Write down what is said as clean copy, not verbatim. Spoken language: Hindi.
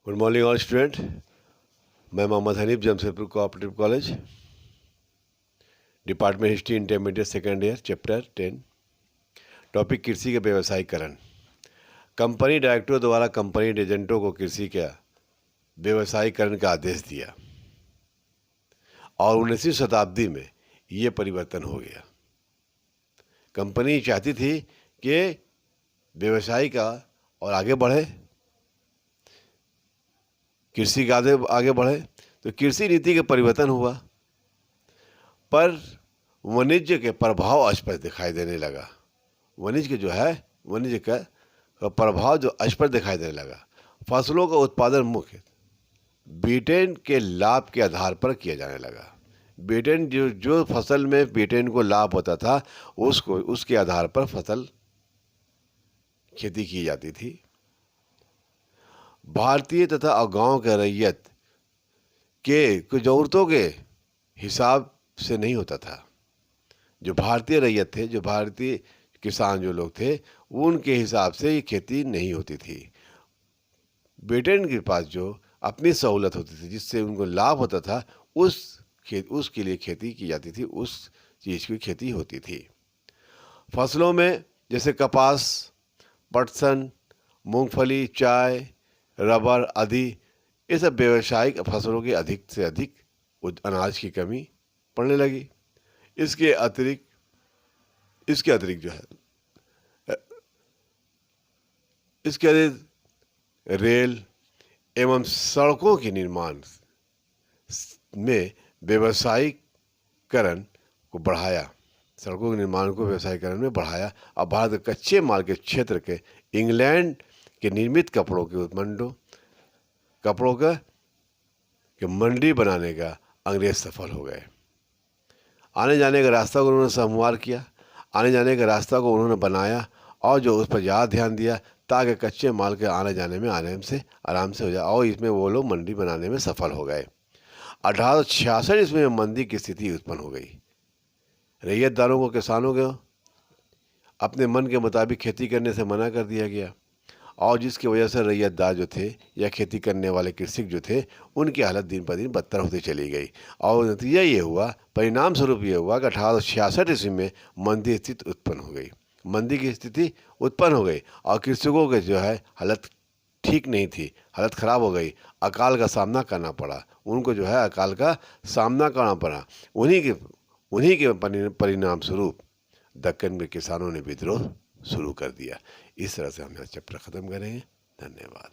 Good morning all student. मैं Mohammad Hanif, Jamshedpur cooperative college, department history, intermediate second year, chapter 10। Topic कृषि का व्यवसायीकरण। कंपनी डायरेक्टरों द्वारा कंपनी एजेंटों को कृषि का व्यवसायीकरण का आदेश दिया और 19वीं शताब्दी में ये परिवर्तन हो गया। कंपनी चाहती थी कि व्यवसाय का और आगे बढ़े, कृषि का आगे बढ़े, तो कृषि नीति का परिवर्तन हुआ, पर वाणिज्य के प्रभाव स्पष्ट दिखाई देने लगा। वाणिज्य का प्रभाव जो स्पष्ट दिखाई देने लगा। फसलों का उत्पादन मुख्य ब्रिटेन के लाभ के आधार पर किया जाने लगा। ब्रिटेन जो फसल में ब्रिटेन को लाभ होता था उसके आधार पर फसल खेती की जाती थी। भारतीय तथा गांव के रैयत के ज़रूरतों के हिसाब से नहीं होता था। जो भारतीय रैयत थे, जो भारतीय किसान जो लोग थे, उनके हिसाब से ये खेती नहीं होती थी। ब्रिटेन के पास जो अपनी सहूलत होती थी, जिससे उनको लाभ होता था, उसके लिए खेती की जाती थी, उस चीज़ की खेती होती थी। फसलों में जैसे कपास, पटसन, मूंगफली, चाय, रबर आदि, ये सब व्यावसायिक फसलों की अधिक से अधिक अनाज की कमी पड़ने लगी। इसके अतिरिक्त रेल एवं सड़कों के निर्माण में व्यवसायीकरण को बढ़ाया। सड़कों के निर्माण को व्यवसायीकरण में बढ़ाया। अब भारत कच्चे माल के क्षेत्र के इंग्लैंड के निर्मित कपड़ों के मंडी बनाने का अंग्रेज सफल हो गए। आने जाने का रास्ता को उन्होंने समूहार किया, आने जाने का रास्ता को उन्होंने बनाया और जो उस पर ज़्यादा ध्यान दिया ताकि कच्चे माल के आने जाने में आराम से हो जाए, और इसमें वो लोग मंडी बनाने में सफल हो गए। 1866 ईस्वी में मंदी की स्थिति उत्पन्न हो गई। रैयतदारों को, किसानों को अपने मन के मुताबिक खेती करने से मना कर दिया गया, और जिसकी वजह से रैयतदार जो थे या खेती करने वाले कृषक जो थे, उनकी हालत दिन पर दिन बदतर होती चली गई। और नतीजा ये हुआ, परिणाम स्वरूप ये हुआ कि 1866 ईस्वी में मंदी की स्थिति उत्पन्न हो गई और कृषकों के जो है हालत ठीक नहीं थी, हालत ख़राब हो गई। अकाल का सामना करना पड़ा उनको, जो है अकाल का सामना करना पड़ा। उन्हीं के परिणाम स्वरूप दक्कन के किसानों ने विद्रोह शुरू कर दिया। इस तरह से हम यहाँ चैप्टर ख़त्म करेंगे। धन्यवाद।